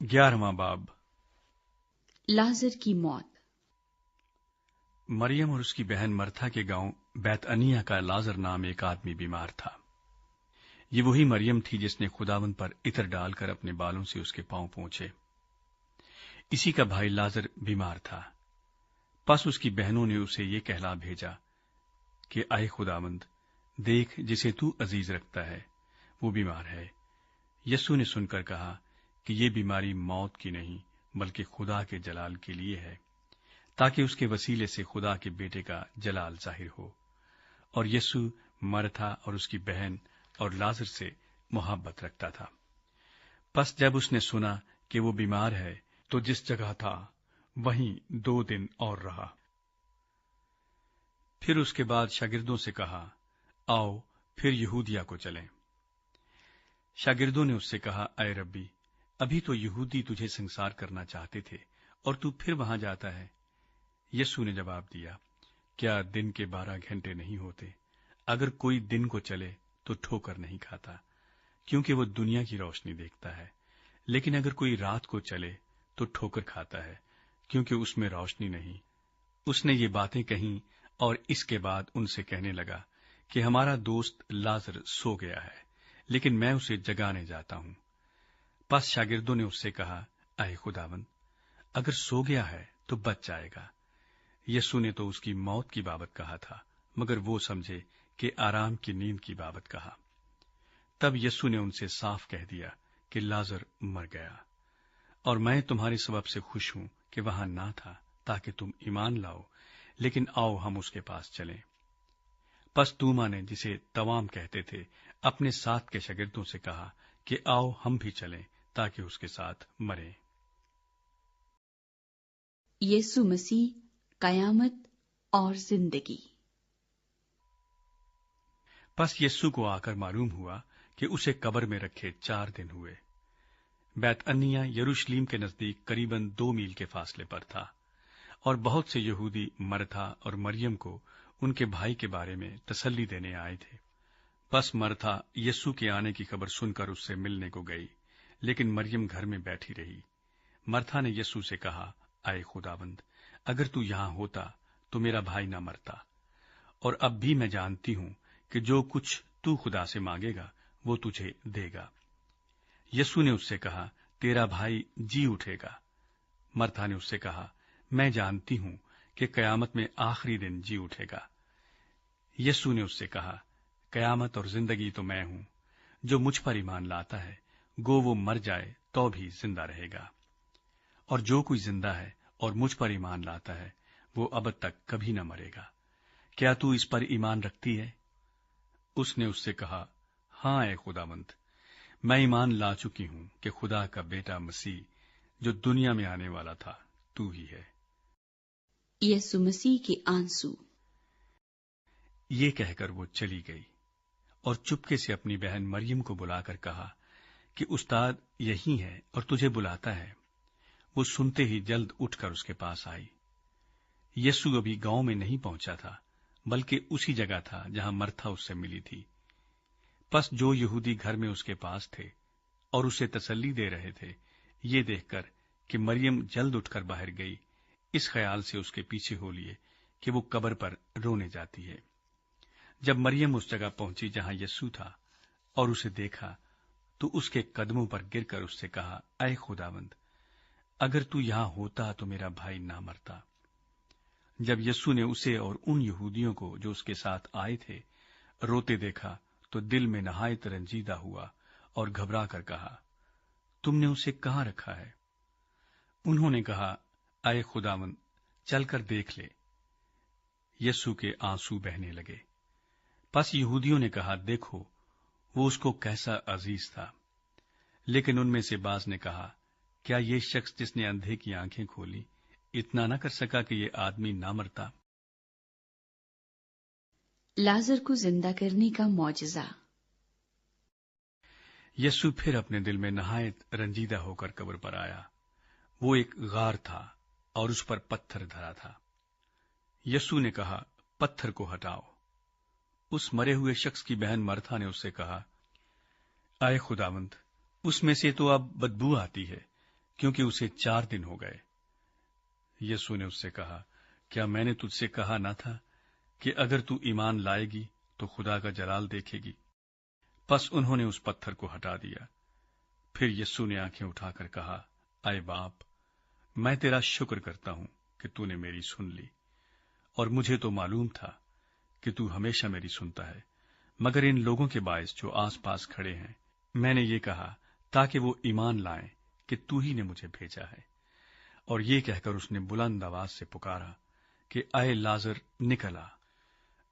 11वां बाब। लाजर की मौत। मरियम और उसकी बहन मरथा के गांव बैतअनिया का लाजर नाम एक आदमी बीमार था। ये वही मरियम थी जिसने खुदावंद पर इत्र डालकर अपने बालों से उसके पांव पोंछे। इसी का भाई लाजर बीमार था। पस उसकी बहनों ने उसे ये कहला भेजा कि आए खुदावंद, देख जिसे तू अजीज रखता है वो बीमार है। यस्सु ने सुनकर कहा कि ये बीमारी मौत की नहीं बल्कि खुदा के जलाल के लिए है, ताकि उसके वसीले से खुदा के बेटे का जलाल जाहिर हो। और यस्सु मरथा और उसकी बहन और लाजर से मोहब्बत रखता था। पस जब उसने सुना कि वो बीमार है तो जिस जगह था वहीं 2 दिन और रहा। फिर उसके बाद शागिर्दों से कहा, आओ फिर यहूदिया को चलें। शागिर्दों ने उससे कहा, अय रब्बी, अभी तो यहूदी तुझे संसार करना चाहते थे और तू फिर वहां जाता है। यस्सु ने जवाब दिया, क्या दिन के 12 घंटे नहीं होते? अगर कोई दिन को चले तो ठोकर नहीं खाता, क्योंकि वो दुनिया की रोशनी देखता है। लेकिन अगर कोई रात को चले तो ठोकर खाता है, क्योंकि उसमें रोशनी नहीं। उसने ये बातें कहीं और इसके बाद उनसे कहने लगा कि हमारा दोस्त लाजर सो गया है, लेकिन मैं उसे जगाने जाता हूं। पस शागिर्दों ने उससे कहा, आए खुदावन, अगर सो गया है तो बच जाएगा। यस्सु ने तो उसकी मौत की बाबत कहा था, मगर वो समझे कि आराम की नींद की बाबत कहा। तब यस्सु ने उनसे साफ कह दिया कि लाजर मर गया, और मैं तुम्हारे सबब से खुश हूं कि वहां ना था, ताकि तुम ईमान लाओ। लेकिन आओ हम उसके पास चलें। पस तूमा ने, जिसे तवाम कहते थे, अपने साथ के शागिर्दों से कहा कि आओ हम भी चलें, ताकि उसके साथ मरें। यीशु मसीह, कयामत और जिंदगी। पस यस्सु को आकर मालूम हुआ कि उसे कब्र में रखे 4 दिन हुए। बैतअनिया यरूशलेम के नजदीक करीबन 2 मील के फासले पर था, और बहुत से यहूदी मरथा और मरियम को उनके भाई के बारे में तसल्ली देने आए थे। बस मरथा यस्सु के आने की खबर सुनकर उससे मिलने को गई, लेकिन मरियम घर में बैठी रही। मरथा ने यस्सु से कहा, आए खुदाबंद, अगर तू यहां होता तो मेरा भाई ना मरता। और अब भी मैं जानती हूं कि जो कुछ तू खुदा से मांगेगा वो तुझे देगा। यस्सु ने उससे कहा, तेरा भाई जी उठेगा। मरथा ने उससे कहा, मैं जानती हूं कि कयामत में आखिरी दिन जी उठेगा। यस्सु ने उससे कहा, कयामत और जिंदगी तो मैं हूं। जो मुझ पर ईमान लाता है, गो वो मर जाए तो भी जिंदा रहेगा। और जो कोई जिंदा है और मुझ पर ईमान लाता है, वो अब तक कभी न मरेगा। क्या तू इस पर ईमान रखती है? उसने उससे कहा, हां ऐ खुदावंद, मैं ईमान ला चुकी हूं कि खुदा का बेटा मसीह जो दुनिया में आने वाला था तू ही है। यीशु मसीह के आंसू। ये कहकर वो चली गई और चुपके से अपनी बहन मरियम को बुलाकर कहा कि उस्ताद यही है और तुझे बुलाता है। वो सुनते ही जल्द उठकर उसके पास आई। यस्सु अभी गांव में नहीं पहुंचा था, बल्कि उसी जगह था जहां मरथा उससे मिली थी। पस जो यहूदी घर में उसके पास थे और उसे तसल्ली दे रहे थे, ये देखकर कि मरियम जल्द उठकर बाहर गई, इस ख्याल से उसके पीछे हो लिए कि वो कब्र पर रोने जाती है। जब मरियम उस जगह पहुंची जहां यस्सु था और उसे देखा, तो उसके कदमों पर गिरकर उससे कहा, ऐ खुदावंद, अगर तू यहां होता तो मेरा भाई ना मरता। जब यस्सु ने उसे और उन यहूदियों को जो उसके साथ आए थे रोते देखा, तो दिल में नहायत रंजीदा हुआ और घबरा कर कहा, तुमने उसे कहां रखा है? उन्होंने कहा, ऐ खुदावंद, चलकर देख ले। यस्सु के आंसू बहने लगे। पस यहूदियों ने कहा, देखो वो उसको कैसा अजीज था। लेकिन उनमें से बाज ने कहा, क्या ये शख्स जिसने अंधे की आंखें खोली इतना न कर सका कि ये आदमी ना मरता? लाजर को जिंदा करने का मौजज़ा। यस्सु फिर अपने दिल में नहायत रंजीदा होकर कब्र पर आया। वो एक गार था और उस पर पत्थर धरा था। यस्सु ने कहा, पत्थर को हटाओ। उस मरे हुए शख्स की बहन मरथा ने उससे कहा, आए खुदावंद, उसमें से तो अब बदबू आती है, क्योंकि उसे 4 दिन हो गए। यीशु ने उससे कहा, क्या मैंने तुझसे कहा न था कि अगर तू ईमान लाएगी तो खुदा का जलाल देखेगी? बस उन्होंने उस पत्थर को हटा दिया। फिर यीशु ने आंखें उठाकर कहा, आए बाप, मैं तेरा शुक्र करता हूं कि तूने मेरी सुन ली, और मुझे तो मालूम था कि तू हमेशा मेरी सुनता है, मगर इन लोगों के बायस जो आसपास खड़े हैं मैंने ये कहा ताकि वो ईमान लाएं कि तू ही ने मुझे भेजा है। और ये कहकर उसने बुलंद आवाज से पुकारा कि आए लाजर निकल आ।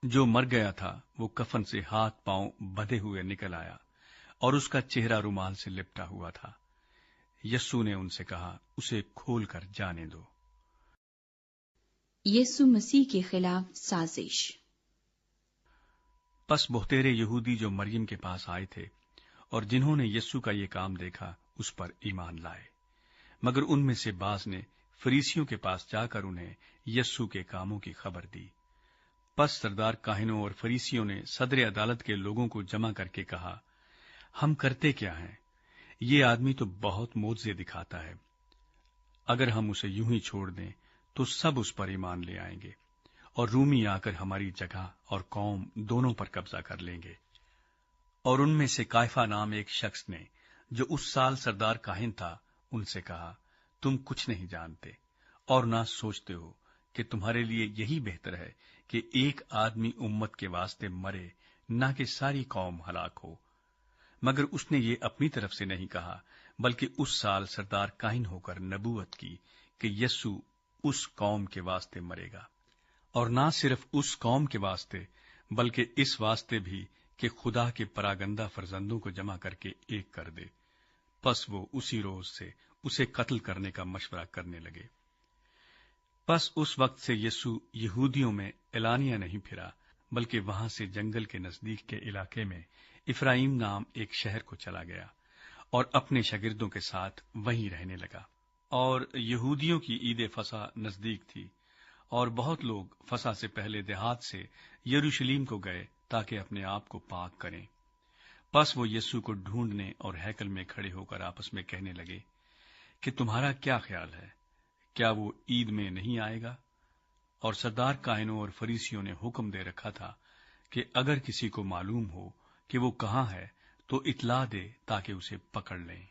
जो मर गया था वो कफन से हाथ पांव बंधे हुए निकल आया, और उसका चेहरा रुमाल से लिपटा हुआ था। यीशु ने उनसे कहा, उसे खोलकर जाने दो। यीशु मसीह के खिलाफ साजिश। बस बहुतेरे यहूदी जो मरियम के पास आए थे और जिन्होंने यीशु का ये काम देखा उस पर ईमान लाए, मगर उनमें से बाज ने फरीसियों के पास जाकर उन्हें यीशु के कामों की खबर दी। बस सरदार काहिनों और फरीसियों ने सदर अदालत के लोगों को जमा करके कहा, हम करते क्या हैं? ये आदमी तो बहुत मोज़े दिखाता है। अगर हम उसे यूं ही छोड़ दें तो सब उस पर ईमान ले आएंगे, और रूमी आकर हमारी जगह और कौम दोनों पर कब्जा कर लेंगे। और उनमें से कायफा नाम एक शख्स ने, जो उस साल सरदार काहिन था, उनसे कहा, तुम कुछ नहीं जानते और ना सोचते हो कि तुम्हारे लिए यही बेहतर है कि एक आदमी उम्मत के वास्ते मरे, ना कि सारी कौम हलाक हो। मगर उसने ये अपनी तरफ से नहीं कहा, बल्कि उस साल सरदार काहिन होकर नबूवत की कि यीशु उस कौम के वास्ते मरेगा, और ना सिर्फ उस कौम के वास्ते बल्कि इस वास्ते भी कि खुदा के परागंदा फरजंदों को जमा करके एक कर दे। बस वो उसी रोज से उसे कत्ल करने का मशवरा करने लगे। बस उस वक्त से यीशु यहूदियों में एलानिया नहीं फिरा, बल्कि वहां से जंगल के नजदीक के इलाके में इफ्राइम नाम एक शहर को चला गया और अपने शागिर्दों के साथ वहीं रहने लगा। और यहूदियों की ईद फसा नजदीक थी, और बहुत लोग फसा से पहले देहात से यरूशलेम को गए ताकि अपने आप को पाक करें। बस वो यीशु को ढूंढने और हैकल में खड़े होकर आपस में कहने लगे कि तुम्हारा क्या ख्याल है, क्या वो ईद में नहीं आएगा? और सरदार काहिनों और फरीसियों ने हुक्म दे रखा था कि अगर किसी को मालूम हो कि वो कहाँ है तो इतला दे ताकि उसे पकड़ लें।